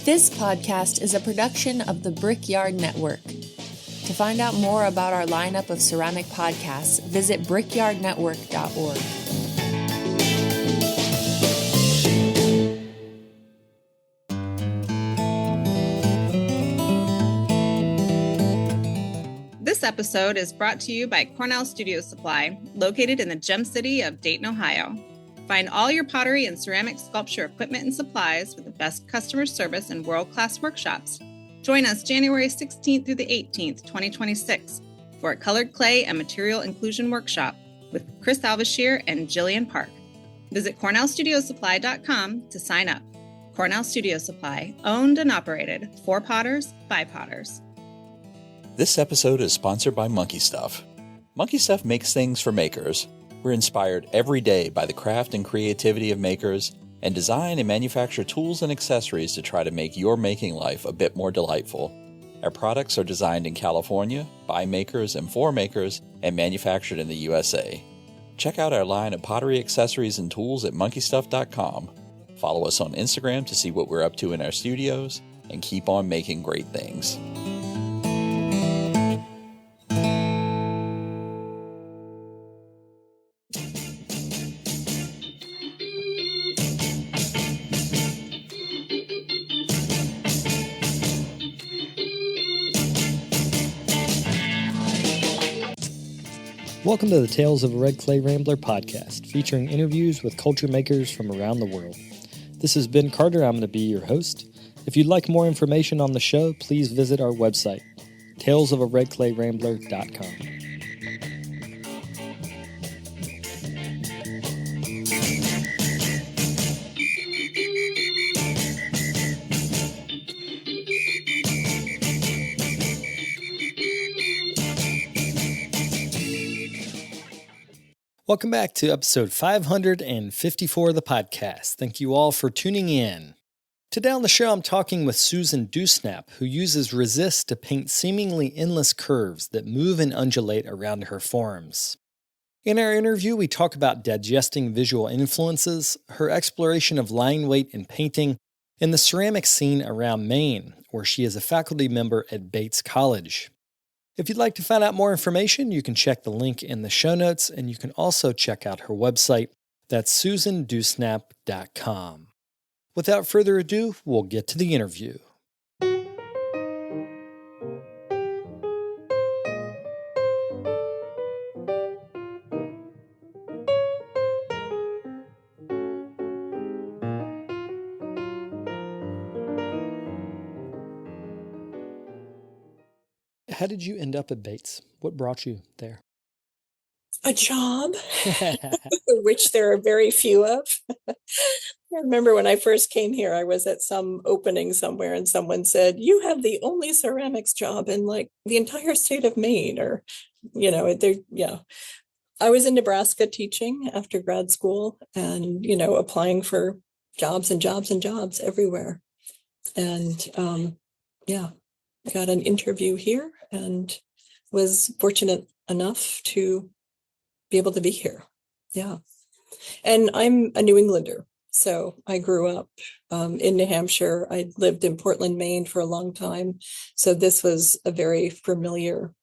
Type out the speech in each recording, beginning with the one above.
This podcast is a production of the Brickyard Network. To find out more about our lineup of ceramic podcasts, visit brickyardnetwork.org. This episode is brought to you by Cornell Studio Supply, located in the gem city of Dayton, Ohio. Find all your pottery and ceramic sculpture equipment and supplies with the best customer service and world-class workshops. Join us January 16th through the 18th, 2026 for a colored clay and material inclusion workshop with Chris Alvashir and Jillian Park. Visit CornellStudioSupply.com to sign up. Cornell Studio Supply, owned and operated for potters by potters. This episode is sponsored by Monkey Stuff. Monkey Stuff makes things for makers. We're inspired every day by the craft and creativity of makers and design and manufacture tools and accessories to try to make your making life a bit more delightful. Our products are designed in California, by makers and for makers, and manufactured in the USA. Check out our line of pottery accessories and tools at monkeystuff.com. Follow us on Instagram to see what we're up to in our studios, and keep on making great things. Welcome to the Tales of a Red Clay Rambler podcast, featuring interviews with culture makers from around the world. This is Ben Carter. I'm going to be your host. If you'd like more information on the show, please visit our website, talesofaredclayrambler.com. Welcome back to episode 554 of the podcast. Thank you all for tuning in. Today on the show, I'm talking with Susan Dewsnap, who uses resist to paint seemingly endless curves that move and undulate around her forms. In our interview, we talk about digesting visual influences, her exploration of line weight in painting, and the ceramic scene around Maine, where she is a faculty member at Bates College. If you'd like to find out more information, you can check the link in the show notes, and you can also check out her website. That's susandewsnap.com. Without further ado, we'll get to the interview. How did you end up at Bates? What brought you there? A job, which there are very few of. I remember when I first came here, I was at some opening somewhere and someone said, "You have the only ceramics job in like the entire state of Maine," or, yeah. I was in Nebraska teaching after grad school and, applying for jobs and jobs and jobs everywhere. And I got an interview here and was fortunate enough to be able to be here. Yeah. And I'm a New Englander. So I grew up in New Hampshire. I lived in Portland, Maine for a long time. So this was a very familiar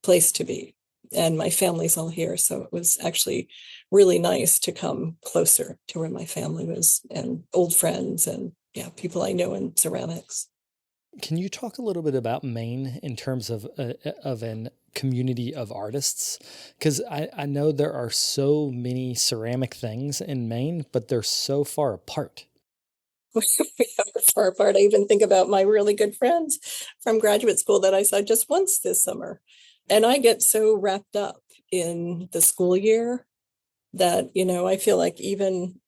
place to be. And my family's all here. So it was actually really nice to come closer to where my family was and old friends and people I know in ceramics. Can you talk a little bit about Maine in terms of an community of artists? Because I know there are so many ceramic things in Maine, but they're so far apart. We are far apart. I even think about my really good friends from graduate school that I saw just once this summer. And I get so wrapped up in the school year that, I feel like even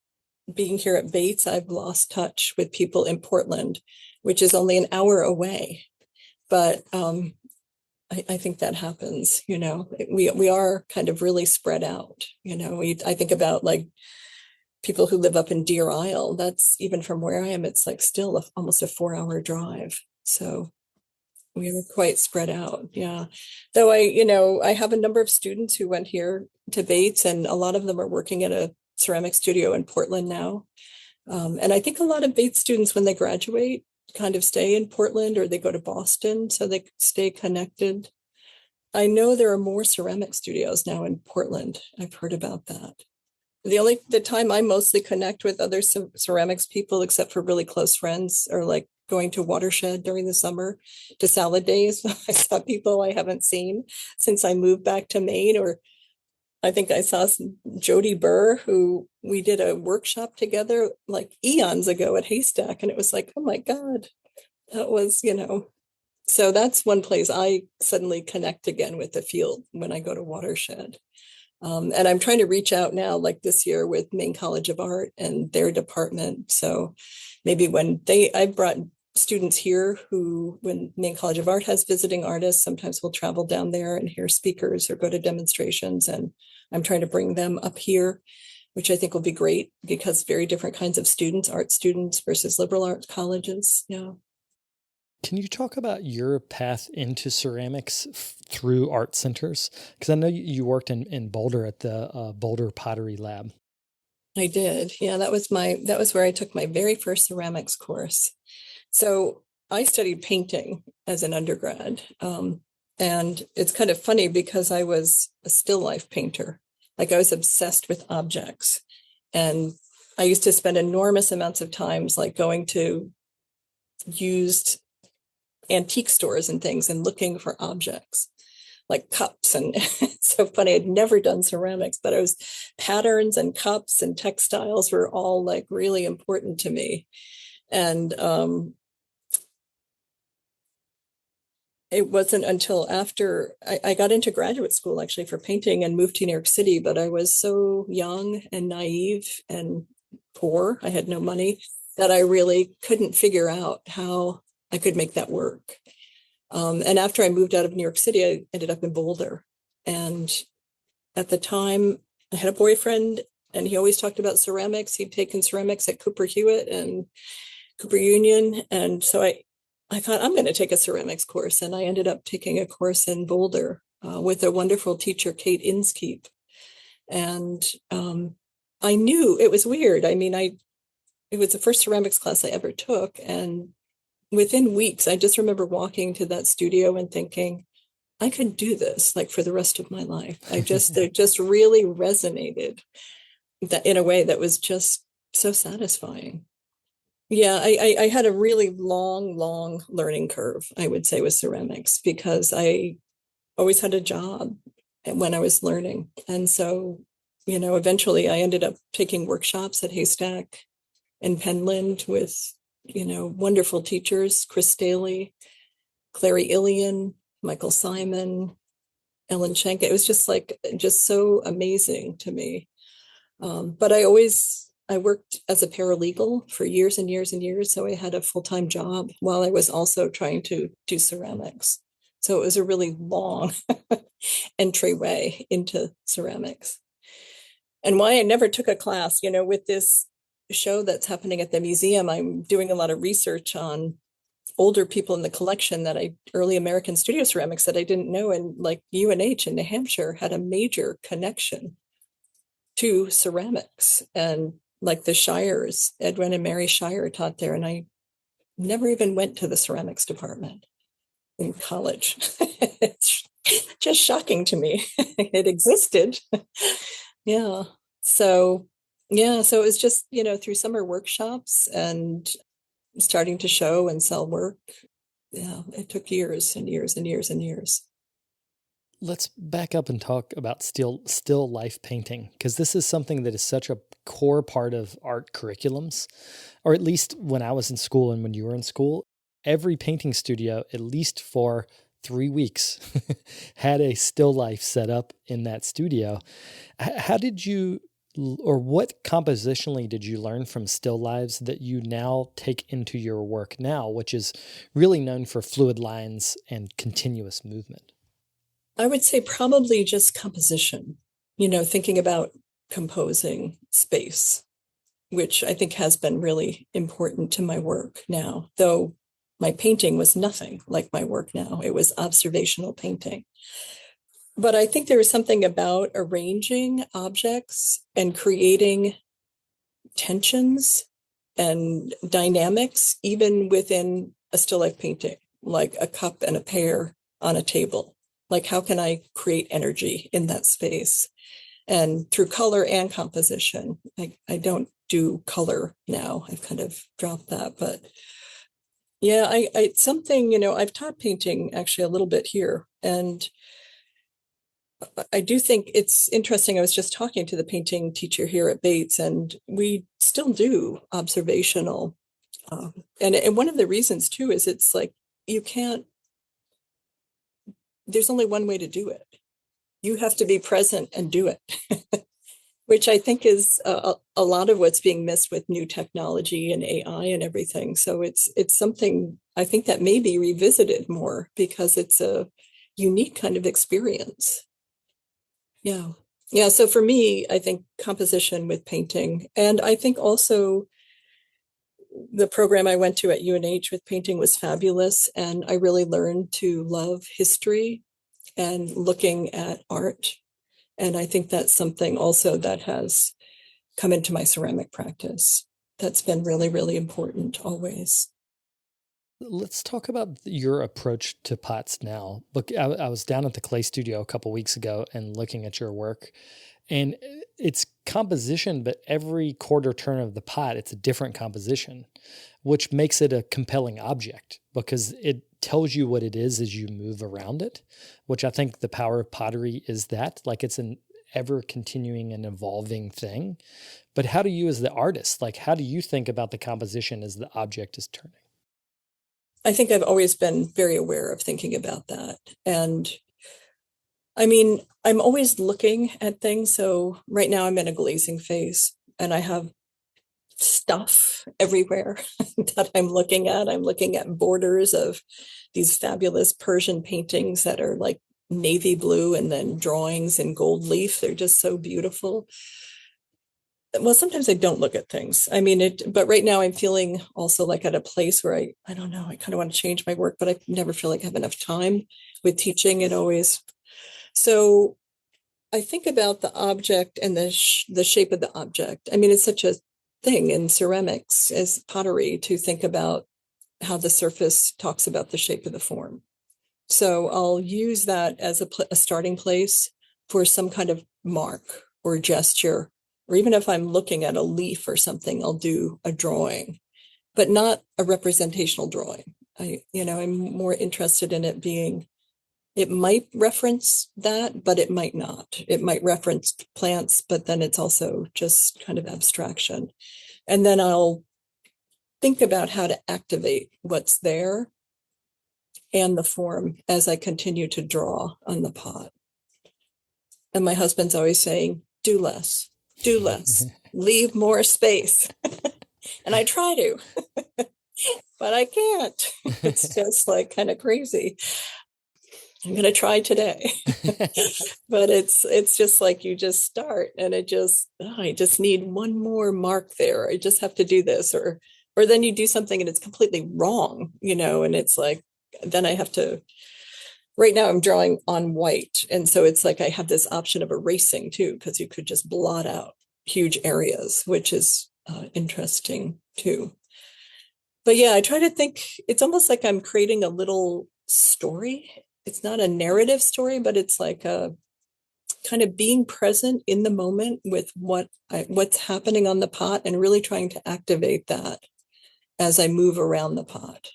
being here at Bates, I've lost touch with people in Portland, which is only an hour away. But I think that happens, we are kind of really spread out. I think about like people who live up in Deer Isle. That's even from where I am, it's like still almost a 4-hour drive. So we were quite spread out. Yeah. Though I have a number of students who went here to Bates, and a lot of them are working at a ceramic studio in Portland now. And I think a lot of Bates students, when they graduate, kind of stay in Portland or they go to Boston so they stay connected. I know there are more ceramic studios now in Portland. I've heard about that. The time I mostly connect with other ceramics people, except for really close friends, are like going to Watershed during the summer to salad days. I saw people I haven't seen since I moved back to Maine, or I think I saw Jody Burr, who we did a workshop together like eons ago at Haystack. And it was like, oh my God, that was, so that's one place I suddenly connect again with the field when I go to Watershed. And I'm trying to reach out now, like this year with Maine College of Art and their department. So maybe I brought students here who, when Maine College of Art has visiting artists, sometimes we'll travel down there and hear speakers or go to demonstrations. And I'm trying to bring them up here, which I think will be great because very different kinds of students, art students versus liberal arts colleges. Yeah. Can you talk about your path into ceramics through art centers? Because I know you worked in Boulder at the Boulder Pottery Lab. I did. Yeah, that was where I took my very first ceramics course. So I studied painting as an undergrad. And it's kind of funny because I was a still life painter. Like I was obsessed with objects. And I used to spend enormous amounts of times like going to used antique stores and things and looking for objects like cups. And it's so funny, I'd never done ceramics, but patterns and cups and textiles were all like really important to me. And it wasn't until after I got into graduate school actually for painting and moved to New York City, but I was so young and naive and poor, I had no money, that I really couldn't figure out how I could make that work. And after I moved out of New York City, I ended up in Boulder. And at the time, I had a boyfriend, and he always talked about ceramics. He'd taken ceramics at Cooper Hewitt and Cooper Union. And so I thought, I'm going to take a ceramics course. And I ended up taking a course in Boulder with a wonderful teacher, Kate Inskeep. And I knew it was weird. I mean, it was the first ceramics class I ever took. And within weeks, I just remember walking to that studio and thinking, I could do this like for the rest of my life. It just really resonated that in a way that was just so satisfying. Yeah, I had a really long learning curve, I would say, with ceramics because I always had a job when I was learning. And so, eventually I ended up taking workshops at Haystack and Penland with, wonderful teachers, Chris Staley, Clary Ilian, Michael Simon, Ellen Schenk. It was just so amazing to me. But I worked as a paralegal for years and years and years. So I had a full-time job while I was also trying to do ceramics. So it was a really long entryway into ceramics. And why I never took a class, with this show that's happening at the museum, I'm doing a lot of research on older people in the collection early American studio ceramics that I didn't know. And like UNH in New Hampshire had a major connection to ceramics, and like the Shires, Edwin and Mary Shire taught there. And I never even went to the ceramics department in college. It's just shocking to me. It existed. Yeah. So it was just, through summer workshops and starting to show and sell work. Yeah, it took years and years and years and years. Let's back up and talk about still life painting, because this is something that is such a core part of art curriculums, or at least when I was in school and when you were in school, every painting studio, at least for 3 weeks, had a still life set up in that studio. How did you, or what compositionally did you learn from still lives that you now take into your work now, which is really known for fluid lines and continuous movement? I would say probably just composition, thinking about composing space, which I think has been really important to my work now, though my painting was nothing like my work now. It was observational painting. But I think there is something about arranging objects and creating tensions and dynamics, even within a still life painting, like a cup and a pear on a table. Like, how can I create energy in that space? And through color and composition. I don't do color now. I've kind of dropped that, but yeah, it's something, I've taught painting actually a little bit here. And I do think it's interesting. I was just talking to the painting teacher here at Bates, and we still do observational. And one of the reasons too is it's like there's only one way to do it. You have to be present and do it, which I think is a lot of what's being missed with new technology and AI and everything. So it's something I think that may be revisited more because it's a unique kind of experience. Yeah. Yeah. So for me, I think composition with painting, and I think also the program I went to at UNH with painting was fabulous. And I really learned to love history and looking at art. And I think that's something also that has come into my ceramic practice. That's been really, really important always. Let's talk about your approach to pots now. Look, I was down at the clay studio a couple weeks ago and looking at your work, and it's composition, but every quarter turn of the pot, it's a different composition, which makes it a compelling object because it tells you what it is as you move around it, which I think the power of pottery is that, like, it's an ever continuing and evolving thing. But how do you, as the artist, like, how do you think about the composition as the object is turning? I think I've always been very aware of thinking about that. And I mean, I'm always looking at things. So right now I'm in a glazing phase and I have stuff everywhere that I'm looking at. I'm looking at borders of these fabulous Persian paintings that are like navy blue and then drawings in gold leaf. They're just so beautiful. Well, sometimes I don't look at things. I mean, but right now I'm feeling also like at a place where I don't know, I kind of want to change my work, but I never feel like I have enough time with teaching. It always, so I think about the object and the shape of the object. I mean, it's such a thing in ceramics as pottery to think about how the surface talks about the shape of the form. So I'll use that as a starting place for some kind of mark or gesture. Or even if I'm looking at a leaf or something, I'll do a drawing, but not a representational drawing. I'm more interested in it being, it might reference that, but it might not. It might reference plants, but then it's also just kind of abstraction. And then I'll think about how to activate what's there and the form as I continue to draw on the pot. And my husband's always saying, do less, leave more space. And I try to, but I can't. It's just like kind of crazy. I'm going to try today. But it's just like you just start and I just need one more mark there. I just have to do this, or then you do something and it's completely wrong, and it's like, then I have to, right now I'm drawing on white. And so it's like I have this option of erasing too, because you could just blot out huge areas, which is interesting too. But yeah, I try to think, it's almost like I'm creating a little story. It's not a narrative story, but it's like a kind of being present in the moment with what's happening on the pot and really trying to activate that as I move around the pot.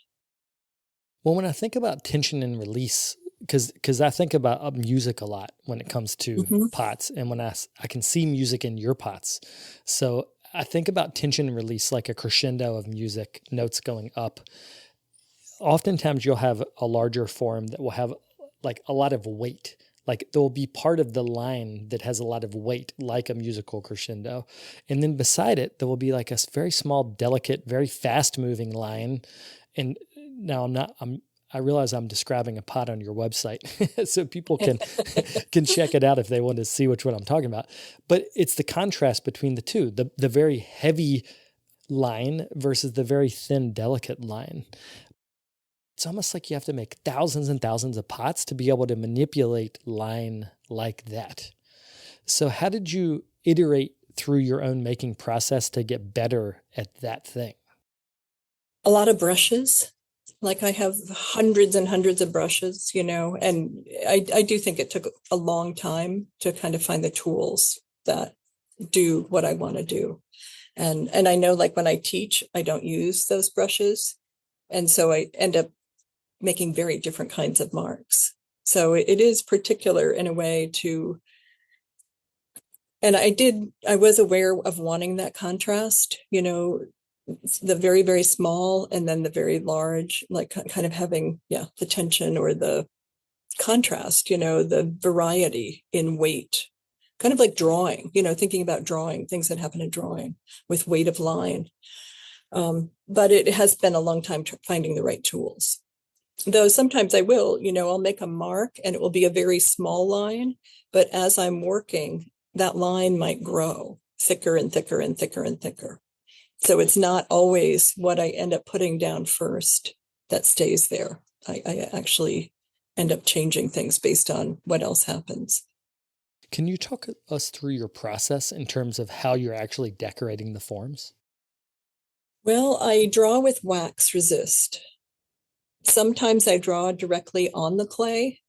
Well, when I think about tension and release, because I think about music a lot when it comes to pots, and when I can see music in your pots. So I think about tension and release like a crescendo of music, notes going up. Oftentimes you'll have a larger form that will have like a lot of weight. Like there will be part of the line that has a lot of weight, like a musical crescendo. And then beside it, there will be like a very small, delicate, very fast moving line. And now I realize I'm describing a pot on your website, so people can check it out if they want to see which one I'm talking about. But it's the contrast between the two, the very heavy line versus the very thin, delicate line. It's almost like you have to make thousands and thousands of pots to be able to manipulate line like that. So how did you iterate through your own making process to get better at that thing? A lot of brushes. Like I have hundreds and hundreds of brushes, and I do think it took a long time to kind of find the tools that do what I want to do. And I know, like, when I teach, I don't use those brushes. And so I end up making very different kinds of marks. So it is particular in a way and I was aware of wanting that contrast, the very, very small and then the very large, like kind of having, the tension or the contrast, the variety in weight, kind of like drawing, thinking about drawing, things that happen in drawing with weight of line. But it has been a long time finding the right tools. Though sometimes I will, I'll make a mark and it will be a very small line, but as I'm working, that line might grow thicker and thicker and thicker and thicker. So it's not always what I end up putting down first that stays there. I actually end up changing things based on what else happens. Can you talk us through your process in terms of how you're actually decorating the forms? Well, I draw with wax resist. Sometimes I draw directly on the clay.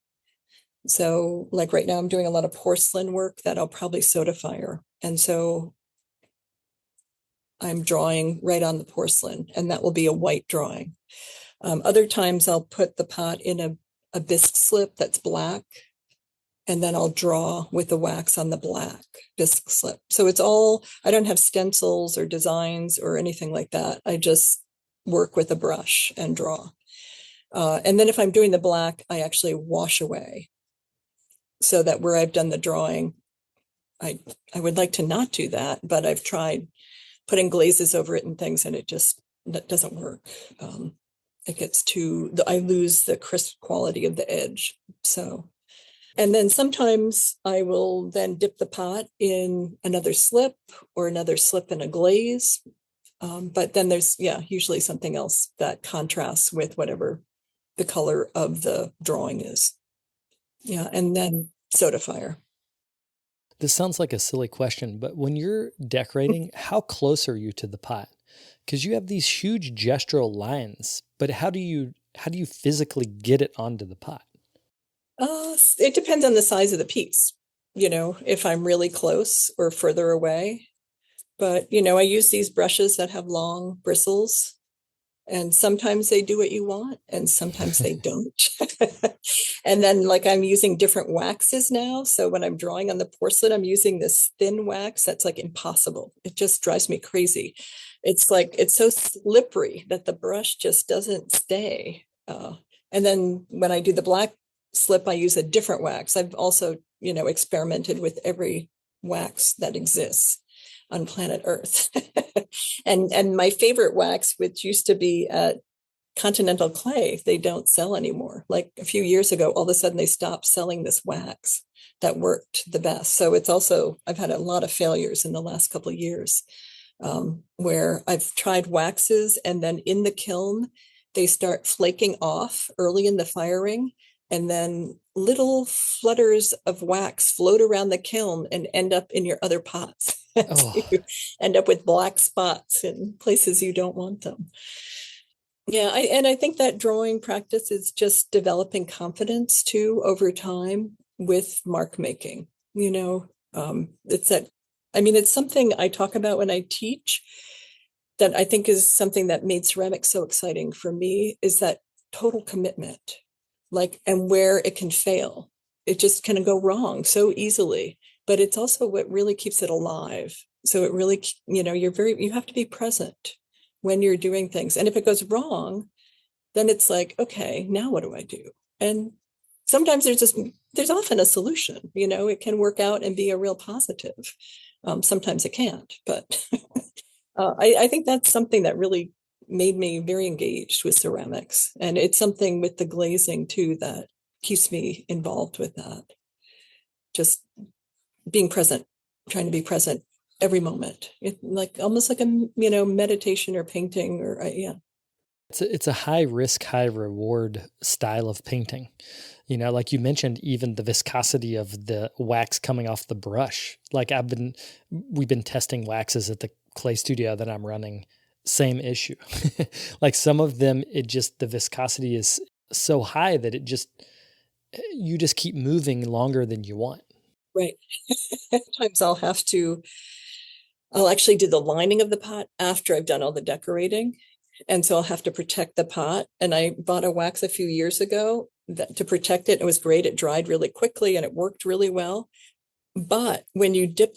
So like right now I'm doing a lot of porcelain work that I'll probably soda fire. And so I'm drawing right on the porcelain, and that will be a white drawing. Other times I'll put the pot in a bisque slip that's black, and then I'll draw with the wax on the black bisque slip. So I don't have stencils or designs or anything like that. I just work with a brush and draw. And then if I'm doing the black, I actually wash away so that where I've done the drawing, I would like to not do that, but I've tried putting glazes over it and things, and that doesn't work. It gets I lose the crisp quality of the edge. So, and then sometimes I will then dip the pot in another slip or another slip in a glaze. But then there's, usually something else that contrasts with whatever the color of the drawing is. Yeah, and then soda fire. This sounds like a silly question, but when you're decorating, how close are you to the pot? Because you have these huge gestural lines, but how do you physically get it onto the pot? It depends on the size of the piece, if I'm really close or further away. But, I use these brushes that have long bristles, and sometimes they do what you want and sometimes they don't. And then like I'm using different waxes now. So when I'm drawing on the porcelain, I'm using this thin wax that's like impossible. It just drives me crazy. It's like, it's so slippery that the brush just doesn't stay. And then when I do the black slip, I use a different wax. I've also, experimented with every wax that exists on planet Earth. And my favorite wax, which used to be at Continental Clay, they don't sell anymore. Like a few years ago, all of a sudden they stopped selling this wax that worked the best. So it's also, I've had a lot of failures in the last couple of years where I've tried waxes and then in the kiln, they start flaking off early in the firing. And then little flutters of wax float around the kiln and end up in your other pots. Oh. You end up with black spots in places you don't want them. Yeah, I think that drawing practice is just developing confidence too over time with mark making. It's something I talk about when I teach that I think is something that made ceramics so exciting for me, is that total commitment, and where it can fail. It just can go wrong so easily, but it's also what really keeps it alive. So it really, you have to be present when you're doing things. And if it goes wrong, then it's like, okay, now what do I do? And sometimes there's often a solution, it can work out and be a real positive. Sometimes it can't, but I think that's something that really made me very engaged with ceramics. And it's something with the glazing too that keeps me involved with that. Just being present, trying to be present every moment. Almost like a, meditation or painting or, yeah. It's a high risk, high reward style of painting. Like you mentioned, even the viscosity of the wax coming off the brush. Like we've been testing waxes at the clay studio that I'm running. Same issue. Like some of them, the viscosity is so high that you just keep moving longer than you want. Right. Sometimes I'll actually do the lining of the pot after I've done all the decorating. And so I'll have to protect the pot. And I bought a wax a few years ago to protect it. It was great. It dried really quickly and it worked really well. But when you dip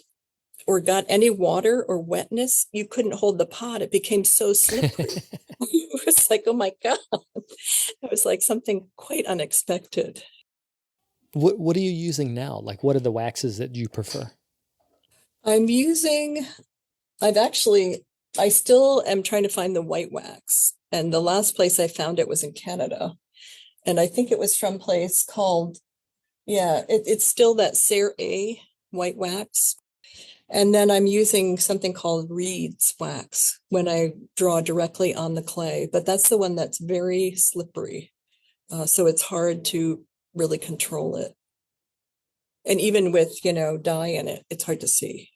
or got any water or wetness, you couldn't hold the pot. It became so slippery. It was like, oh my God. It was like something quite unexpected. What are you using now? Like, what are the waxes that you prefer? I still am trying to find the white wax. And the last place I found it was in Canada. And I think it was from a place called, it's still that Serre A white wax. And then I'm using something called Reed's wax when I draw directly on the clay, but that's the one that's very slippery. So it's hard to really control it. And even with, dye in it, it's hard to see.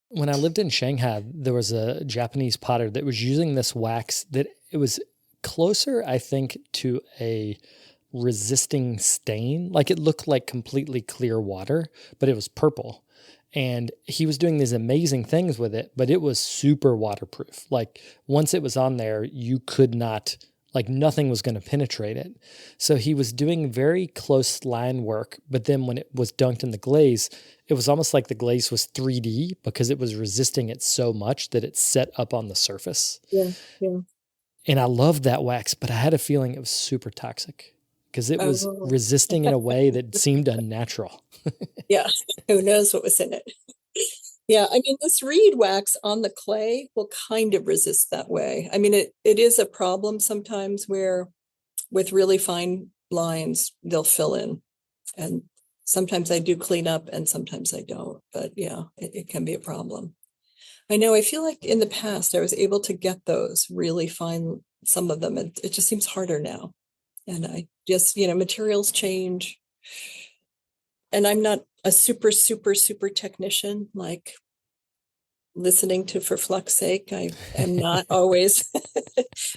When I lived in Shanghai, there was a Japanese potter that was using this wax that it was closer, I think, to a resisting stain. Like it looked like completely clear water, but it was purple. And he was doing these amazing things with it, but it was super waterproof. Like once it was on there, you could not, like nothing was going to penetrate it. So he was doing very close line work, but then when it was dunked in the glaze, it was almost like the glaze was 3D because it was resisting it so much that it set up on the surface. Yeah. And I loved that wax, but I had a feeling it was super toxic because it was resisting in a way that seemed unnatural. Yeah, who knows what was in it. Yeah, I mean, this reed wax on the clay will kind of resist that way. I mean, it is a problem sometimes where with really fine lines, they'll fill in. And sometimes I do clean up and sometimes I don't. But yeah, it can be a problem. I know, I feel like in the past I was able to get those really fine, some of them, and it just seems harder now. And I just, materials change. And I'm not a super technician, like listening to For Flux's Sake. I am not always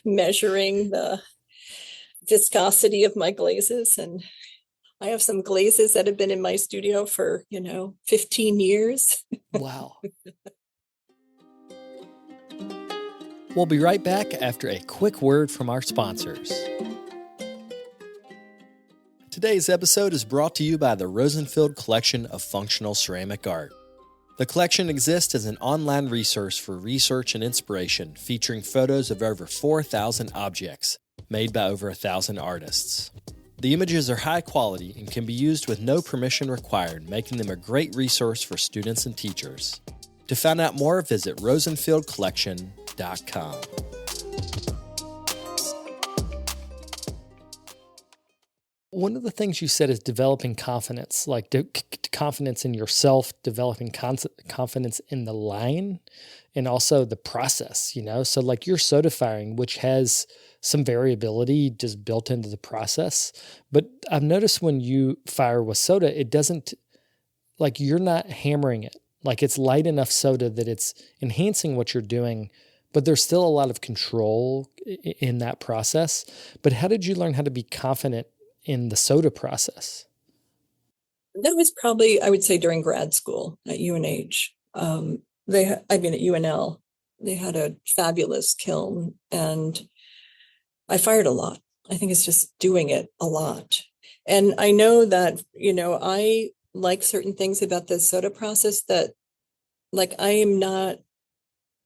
measuring the viscosity of my glazes. And I have some glazes that have been in my studio for, 15 years. Wow. We'll be right back after a quick word from our sponsors. Today's episode is brought to you by the Rosenfield Collection of Functional Ceramic Art. The collection exists as an online resource for research and inspiration, featuring photos of over 4,000 objects made by over 1,000 artists. The images are high quality and can be used with no permission required, making them a great resource for students and teachers. To find out more, visit rosenfieldcollection.com. One of the things you said is developing confidence, like confidence in yourself, developing confidence in the line, and also the process, So like your soda firing, which has some variability just built into the process. But I've noticed when you fire with soda, it doesn't, like you're not hammering it. Like it's light enough soda that it's enhancing what you're doing, but there's still a lot of control in that process. But how did you learn how to be confident in the soda process? That was probably, I would say, during grad school at UNH. At UNL, they had a fabulous kiln and I fired a lot. I think it's just doing it a lot. And I know that, I like certain things about the soda process that, like, I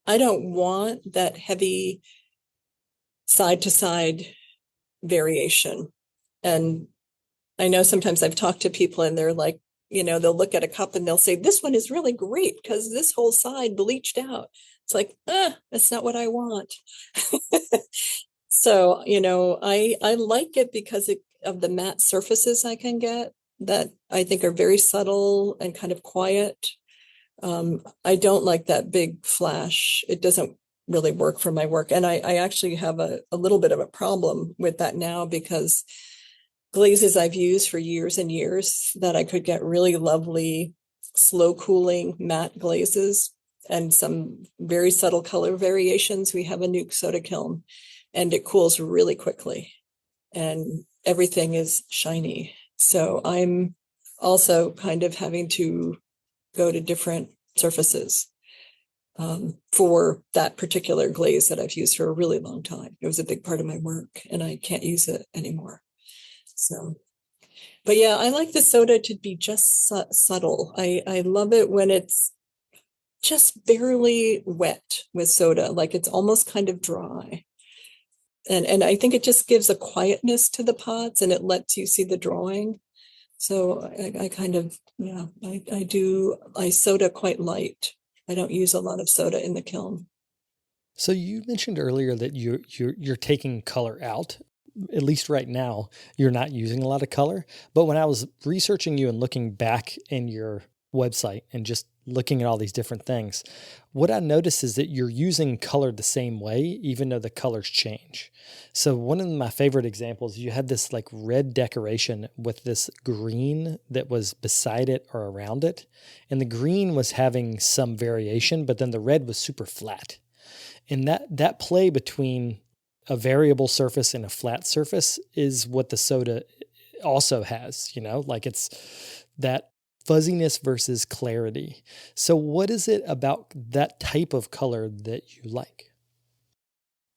don't want that heavy side to side variation. And I know sometimes I've talked to people and they're like, they'll look at a cup and they'll say, this one is really great because this whole side bleached out. It's like, that's not what I want. So, I like it because of the matte surfaces I can get that I think are very subtle and kind of quiet. I don't like that big flash. It doesn't really work for my work. And I actually have a little bit of a problem with that now because glazes I've used for years and years that I could get really lovely, slow cooling matte glazes and some very subtle color variations. We have a nuke soda kiln and it cools really quickly and everything is shiny. So I'm also kind of having to go to different surfaces for that particular glaze that I've used for a really long time. It was a big part of my work and I can't use it anymore. So, but yeah, I like the soda to be just subtle. I love it when it's just barely wet with soda, like it's almost kind of dry. And I think it just gives a quietness to the pots and it lets you see the drawing. So I kind of, yeah, I soda quite light. I don't use a lot of soda in the kiln. So you mentioned earlier that you're taking color out. At least right now, you're not using a lot of color. But when I was researching you and looking back in your website and just looking at all these different things, what I noticed is that you're using color the same way, even though the colors change. So one of my favorite examples, you had this like red decoration with this green that was beside it or around it. And the green was having some variation, but then the red was super flat. And that play between a variable surface and a flat surface is what the soda also has, like it's that fuzziness versus clarity. So what is it about that type of color that you like?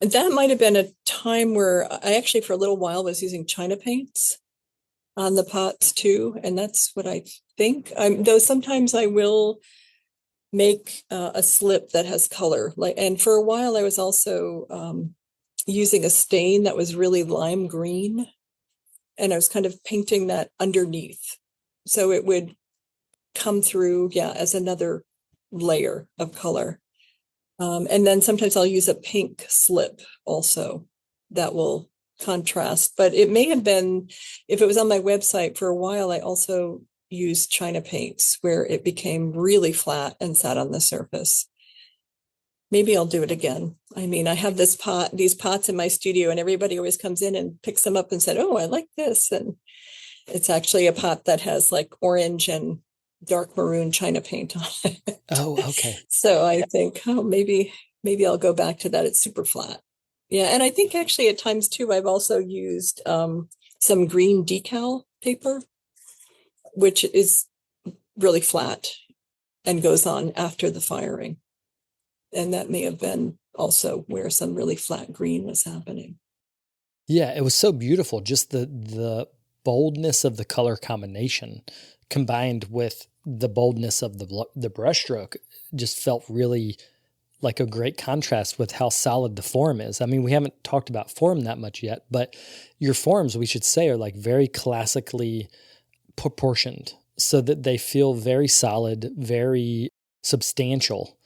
That might have been a time where I actually for a little while was using China paints on the pots too. And that's what I think. Though sometimes I will make a slip that has color. And for a while I was also using a stain that was really lime green. And I was kind of painting that underneath. So it would come through, as another layer of color. And then sometimes I'll use a pink slip also that will contrast. But it may have been, if it was on my website for a while, I also used China paints where it became really flat and sat on the surface. Maybe I'll do it again. I mean, I have these pots in my studio and everybody always comes in and picks them up and said, oh, I like this. And it's actually a pot that has like orange and dark maroon China paint on it. Oh, okay. So I think, maybe I'll go back to that. It's super flat. Yeah. And I think actually at times too, I've also used some green decal paper, which is really flat and goes on after the firing. And that may have been also where some really flat green was happening. Yeah, it was so beautiful. Just the boldness of the color combination combined with the boldness of the brushstroke just felt really like a great contrast with how solid the form is. I mean, we haven't talked about form that much yet, but your forms, we should say, are like very classically proportioned so that they feel very solid, very substantial.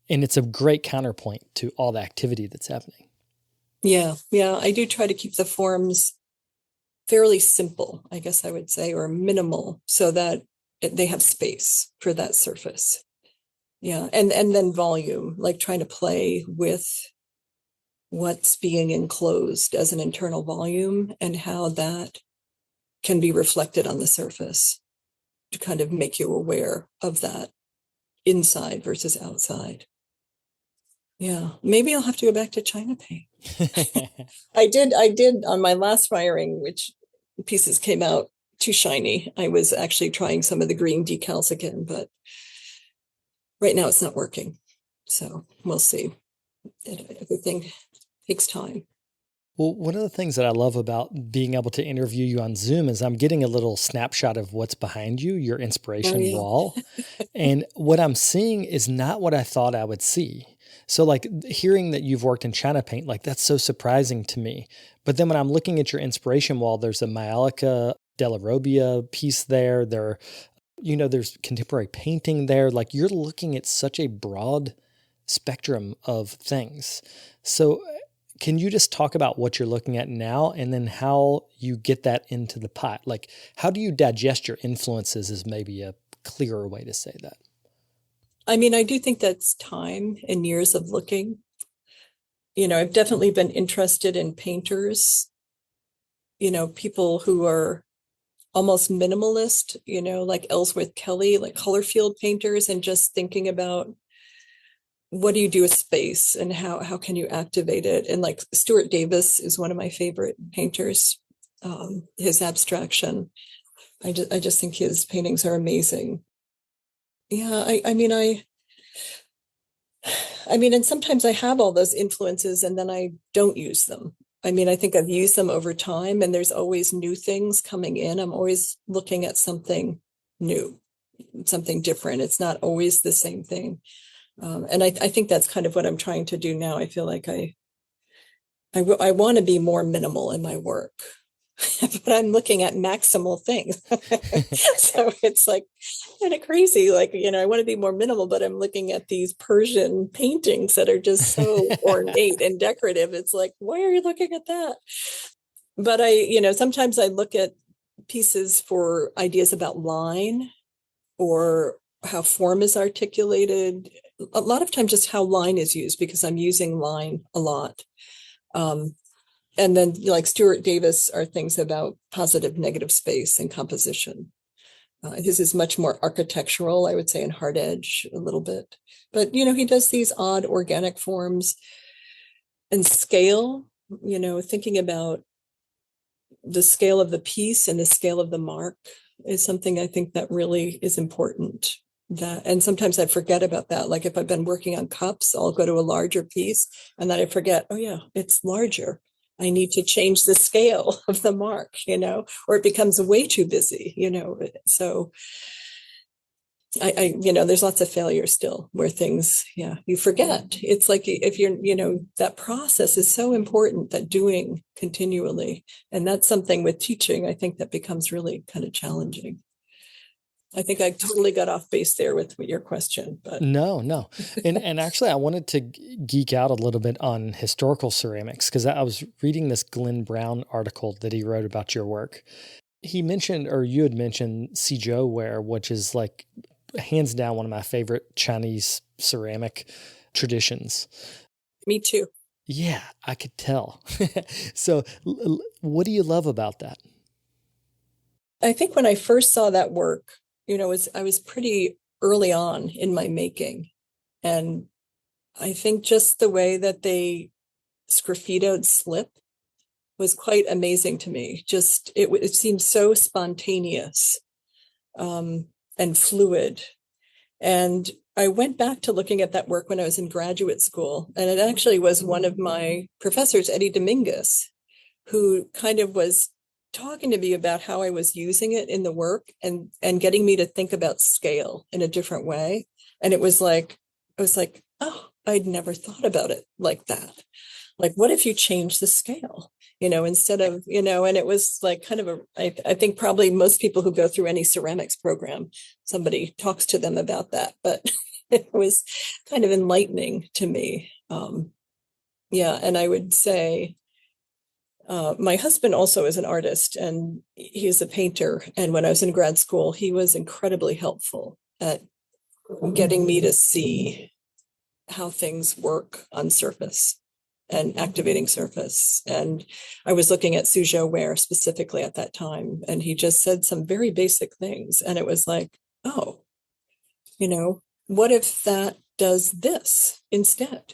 And it's a great counterpoint to all the activity that's happening. Yeah. I do try to keep the forms fairly simple, I guess I would say, or minimal, so that they have space for that surface. Yeah. And then volume, like trying to play with what's being enclosed as an internal volume and how that can be reflected on the surface to kind of make you aware of that inside versus outside. Yeah, maybe I'll have to go back to China paint. I did on my last firing, which pieces came out too shiny. I was actually trying some of the green decals again, but right now it's not working. So we'll see. Everything takes time. Well, one of the things that I love about being able to interview you on Zoom is I'm getting a little snapshot of what's behind you, your inspiration wall. And what I'm seeing is not what I thought I would see. So like hearing that you've worked in China paint, like that's so surprising to me. But then when I'm looking at your inspiration wall, there's a Majolica della Robbia piece there. There's contemporary painting there. Like you're looking at such a broad spectrum of things. So can you just talk about what you're looking at now and then how you get that into the pot? Like, how do you digest your influences is maybe a clearer way to say that. I mean, I do think that's time and years of looking. I've definitely been interested in painters people who are almost minimalist, like Ellsworth Kelly, like color field painters, and just thinking about what do you do with space and how can you activate it? And like Stuart Davis is one of my favorite painters. His abstraction, I just think his paintings are amazing. Yeah, and sometimes I have all those influences and then I don't use them. I think I've used them over time and there's always new things coming in. I'm always looking at something new, something different. It's not always the same thing. And I think that's kind of what I'm trying to do now. I feel like I want to be more minimal in my work, but I'm looking at maximal things. So it's like kind of crazy. Like, I want to be more minimal, but I'm looking at these Persian paintings that are just so ornate and decorative. It's like, why are you looking at that? But sometimes I look at pieces for ideas about line or how form is articulated. A lot of times just how line is used, because I'm using line a lot. And then like Stuart Davis are things about positive, negative space and composition. His is much more architectural, I would say, and hard edge a little bit. But, he does these odd organic forms and scale, thinking about the scale of the piece and the scale of the mark is something I think that really is important. And sometimes I forget about that. Like if I've been working on cups, I'll go to a larger piece and then I forget, oh yeah, it's larger. I need to change the scale of the mark, or it becomes way too busy, So there's lots of failure still where things, you forget. It's like if you're, that process is so important, that doing continually. And that's something with teaching, I think that becomes really kind of challenging. I think I totally got off base there with your question, but no. And actually I wanted to geek out a little bit on historical ceramics, because I was reading this Glenn Brown article that he wrote about your work. He mentioned, or you had mentioned, Suzhou ware, which is like hands down one of my favorite Chinese ceramic traditions. Me too. Yeah, I could tell. So what do you love about that? I think when I first saw that work, I was pretty early on in my making. And I think just the way that they sgraffitoed slip was quite amazing to me. Just, it seemed so spontaneous and fluid. And I went back to looking at that work when I was in graduate school. And it actually was one of my professors, Eddie Dominguez, who kind of was talking to me about how I was using it in the work and getting me to think about scale in a different way. And it was like, oh, I'd never thought about it like that. Like, what if you change the scale, instead of, and it was like kind of I think probably most people who go through any ceramics program, somebody talks to them about that, but it was kind of enlightening to me. And I would say, my husband also is an artist and he's a painter. And when I was in grad school, he was incredibly helpful at getting me to see how things work on surface and activating surface. And I was looking at Suzhou ware specifically at that time. And he just said some very basic things. And it was like, oh, what if that does this instead?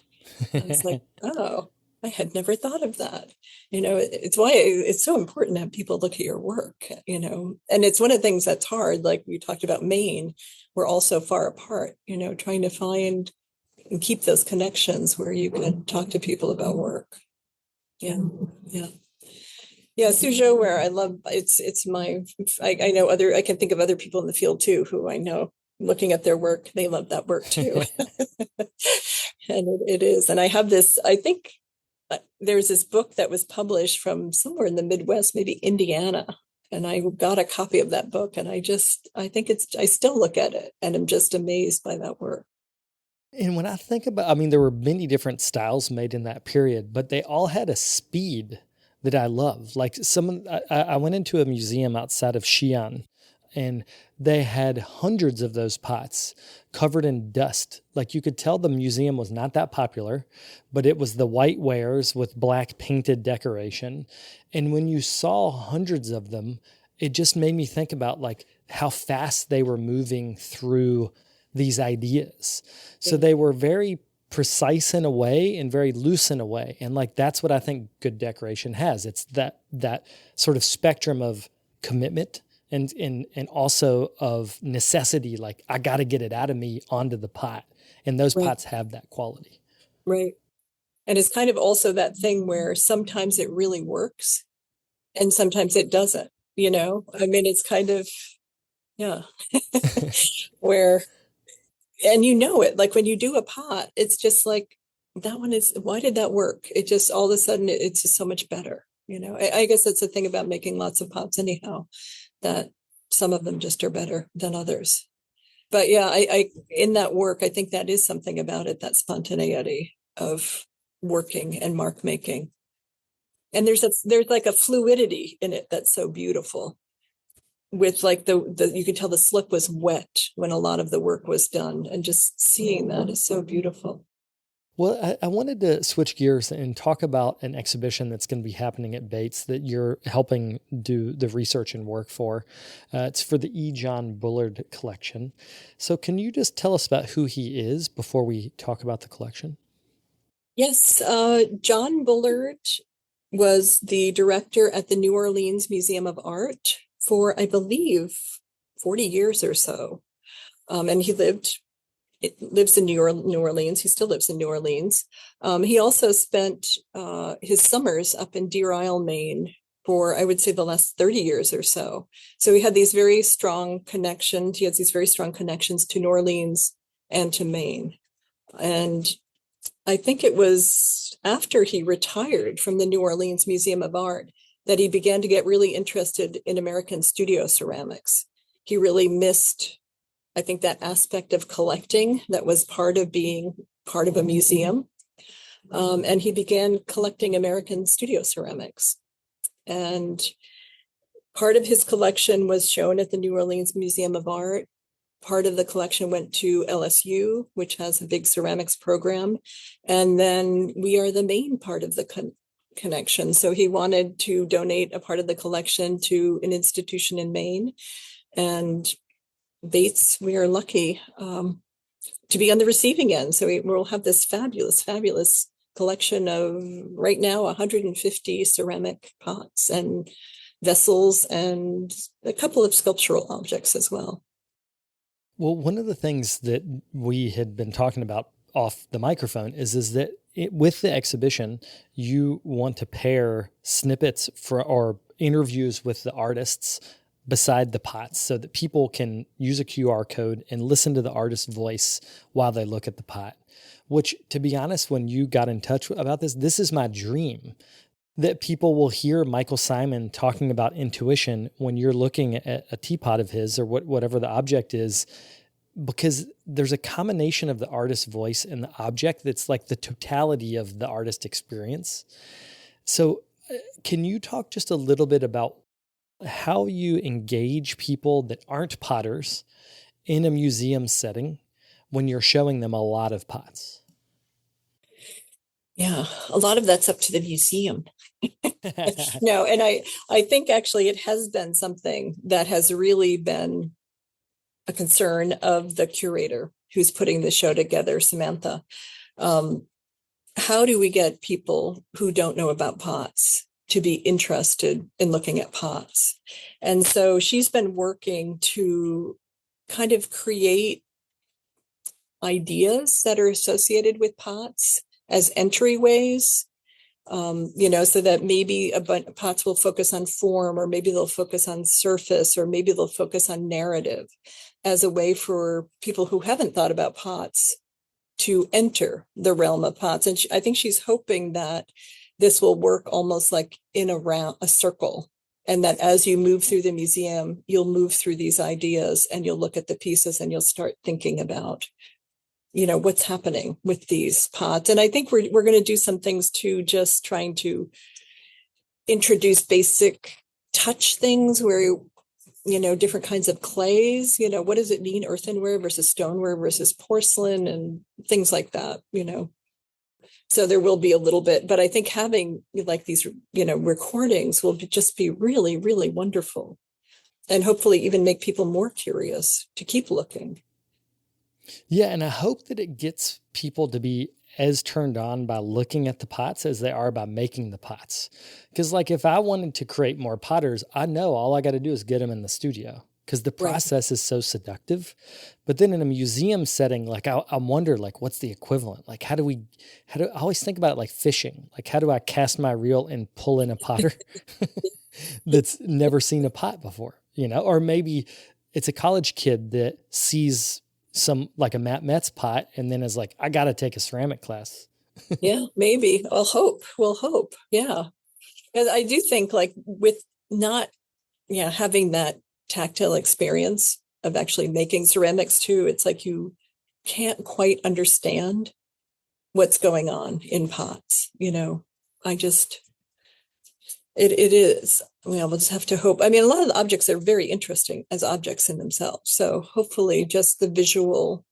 I was like, oh, I had never thought of that. It's why it's so important to have people look at your work, and it's one of the things that's hard. Like we talked about Maine, we're all so far apart, trying to find and keep those connections where you can talk to people about work. Yeah. Suzhou ware, I love. It's my, I know I can think of other people in the field too, who I know looking at their work, they love that work too. And it is. And I have this, I think, there's this book that was published from somewhere in the Midwest, maybe Indiana. And I got a copy of that book. And I think I still look at it and I'm just amazed by that work. And when I think about, there were many different styles made in that period, but they all had a speed that I love. Like I went into a museum outside of Xi'an and they had hundreds of those pots covered in dust. Like you could tell the museum was not that popular, but it was the white wares with black painted decoration. And when you saw hundreds of them, it just made me think about like how fast they were moving through these ideas. So they were very precise in a way and very loose in a way. And like, that's what I think good decoration has. It's that sort of spectrum of commitment and also of necessity. Like I got to get it out of me onto the pot. And those pots have that quality. Right. And it's kind of also that thing where sometimes it really works and sometimes it doesn't, I mean, it's kind of, yeah, where, and it, like when you do a pot, it's just like, that one is, why did that work? It just, all of a sudden, it's just so much better. I guess that's the thing about making lots of pots anyhow, that some of them just are better than others. But yeah, I in that work, I think that is something about it, that spontaneity of working and mark making. And there's like a fluidity in it that's so beautiful. With like you could tell the slip was wet when a lot of the work was done, and just seeing that is so beautiful. Well, I wanted to switch gears and talk about an exhibition that's going to be happening at Bates that you're helping do the research and work for. It's for the E. John Bullard collection. So can you just tell us about who he is before we talk about the collection? Yes, John Bullard was the director at the New Orleans Museum of Art for, I believe, 40 years or so. And he lives in New Orleans. He still lives in New Orleans. He also spent his summers up in Deer Isle, Maine for, I would say, the last 30 years or so. So he had these very strong connections. He has these very strong connections to New Orleans and to Maine. And I think it was after he retired from the New Orleans Museum of Art that he began to get really interested in American studio ceramics. He really missed, I think, that aspect of collecting that was part of being part of a museum. And he began collecting American studio ceramics. And part of his collection was shown at the New Orleans Museum of Art. Part of the collection went to LSU, which has a big ceramics program. And then we are the main part of the connection. So he wanted to donate a part of the collection to an institution in Maine. And Bates, we are lucky to be on the receiving end. So we'll have this fabulous, fabulous collection of, right now, 150 ceramic pots and vessels and a couple of sculptural objects as well. Well, one of the things that we had been talking about off the microphone is that with the exhibition, you want to pair snippets or interviews with the artists beside the pots so that people can use a QR code and listen to the artist's voice while they look at the pot. Which, to be honest, when you got in touch about this is my dream, that people will hear Michael Simon talking about intuition when you're looking at a teapot of his or whatever the object is, because there's a combination of the artist's voice and the object that's like the totality of the artist experience. So can you talk just a little bit about how you engage people that aren't potters in a museum setting when you're showing them a lot of pots? Yeah, a lot of that's up to the museum. No, and I think actually it has been something that has really been a concern of the curator who's putting the show together, Samantha. How do we get people who don't know about pots to be interested in looking at pots? And so she's been working to kind of create ideas that are associated with pots as entryways, so that maybe pots will focus on form, or maybe they'll focus on surface, or maybe they'll focus on narrative, as a way for people who haven't thought about pots to enter the realm of pots. And I think she's hoping that this will work almost like in a circle, and that as you move through the museum, you'll move through these ideas and you'll look at the pieces and you'll start thinking about what's happening with these pots. And I think we're going to do some things too, just trying to introduce basic touch things where different kinds of clays, what does it mean, earthenware versus stoneware versus porcelain and things like that, So there will be a little bit, but I think having like these, recordings will just be really, really wonderful. And hopefully even make people more curious to keep looking. Yeah, and I hope that it gets people to be as turned on by looking at the pots as they are by making the pots. Because like if I wanted to create more potters, I know all I got to do is get them in the studio because the process is so seductive. But then in a museum setting, like I wonder, like, what's the equivalent? Like, I always think about it like fishing. Like, how do I cast my reel and pull in a potter that's never seen a pot before, or maybe it's a college kid that sees some like a Matt Metz pot and then is like, I got to take a ceramic class. Yeah, maybe. We'll hope. Yeah. And I do think like with not, having that tactile experience of actually making ceramics too, it's like you can't quite understand what's going on in pots. It is. We'll just have to hope. I mean, a lot of the objects are very interesting as objects in themselves. So hopefully just the visual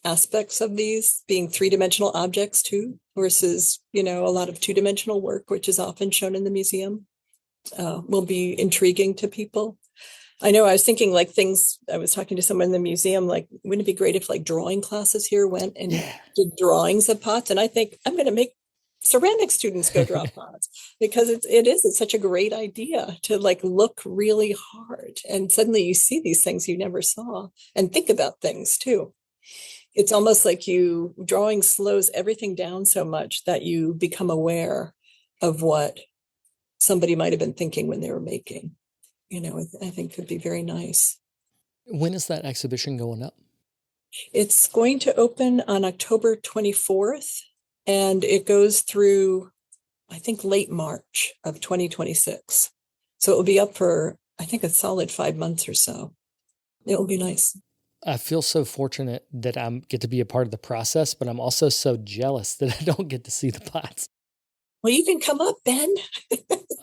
aspects of these being three-dimensional objects too, versus, a lot of two-dimensional work, which is often shown in the museum, will be intriguing to people. I know I was thinking like things, I was talking to someone in the museum, like, wouldn't it be great if like drawing classes here went and did drawings of pots? And I think I'm going to make ceramic students go draw pots because it's such a great idea to like look really hard and suddenly you see these things you never saw and think about things too. It's almost like drawing slows everything down so much that you become aware of what somebody might have been thinking when they were making. I think could be very nice. When is that exhibition going up? It's going to open on October 24th. And it goes through, I think, late March of 2026. So it will be up for, I think, a solid 5 months or so. It will be nice. I feel so fortunate that I get to be a part of the process, but I'm also so jealous that I don't get to see the pots. Well, you can come up, Ben.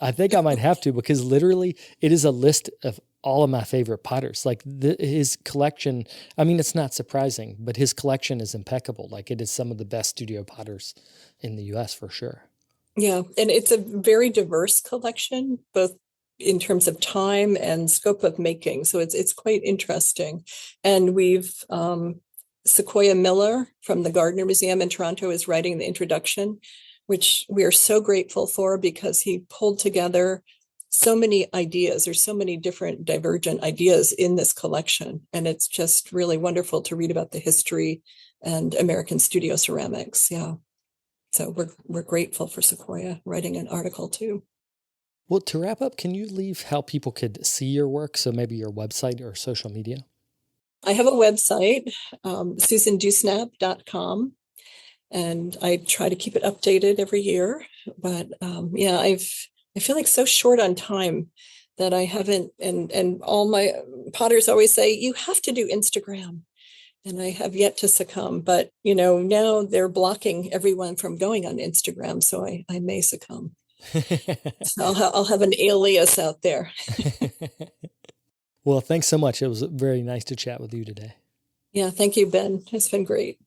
I think I might have to because literally it is a list of all of my favorite potters. Like his collection, I mean, it's not surprising, but his collection is impeccable. Like it is some of the best studio potters in the US for sure. Yeah. And it's a very diverse collection, both in terms of time and scope of making. So it's quite interesting. And we've, Sequoia Miller from the Gardner Museum in Toronto is writing the introduction, which we are so grateful for because he pulled together so many ideas. There's so many different divergent ideas in this collection. And it's just really wonderful to read about the history and American studio ceramics. Yeah. So we're grateful for Sequoia writing an article too. Well, to wrap up, can you leave how people could see your work? So maybe your website or social media? I have a website, susandewsnap.com. And I try to keep it updated every year. But I feel like so short on time that I haven't, and all my potters always say, you have to do Instagram. And I have yet to succumb. But, now they're blocking everyone from going on Instagram. So I may succumb. So I'll have an alias out there. Well, thanks so much. It was very nice to chat with you today. Yeah, thank you, Ben. It's been great.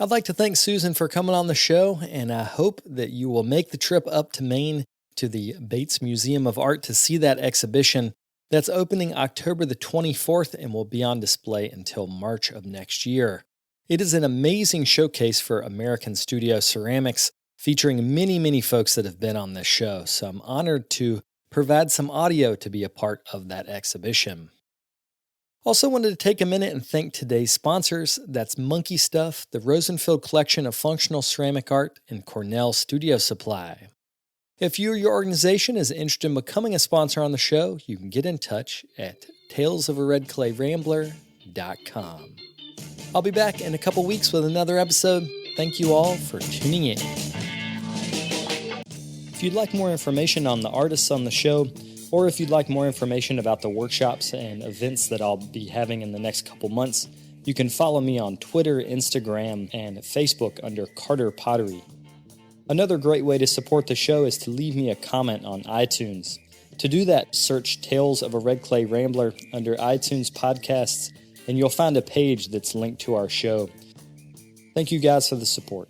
I'd like to thank Susan for coming on the show, and I hope that you will make the trip up to Maine to the Bates Museum of Art to see that exhibition that's opening October the 24th and will be on display until March of next year. It is an amazing showcase for American studio ceramics, featuring many, many folks that have been on this show, so I'm honored to provide some audio to be a part of that exhibition. Also wanted to take a minute and thank today's sponsors. That's Monkey Stuff, the Rosenfield Collection of Functional Ceramic Art, and Cornell Studio Supply. If you or your organization is interested in becoming a sponsor on the show, you can get in touch at talesofaredclayrambler.com. I'll be back in a couple weeks with another episode. Thank you all for tuning in. If you'd like more information on the artists on the show, or if you'd like more information about the workshops and events that I'll be having in the next couple months, You can follow me on Twitter, Instagram, and Facebook under Carter Pottery. Another great way to support the show is to leave me a comment on iTunes. To do that, search Tales of a Red Clay Rambler under iTunes Podcasts, and you'll find a page that's linked to our show. Thank you guys for the support.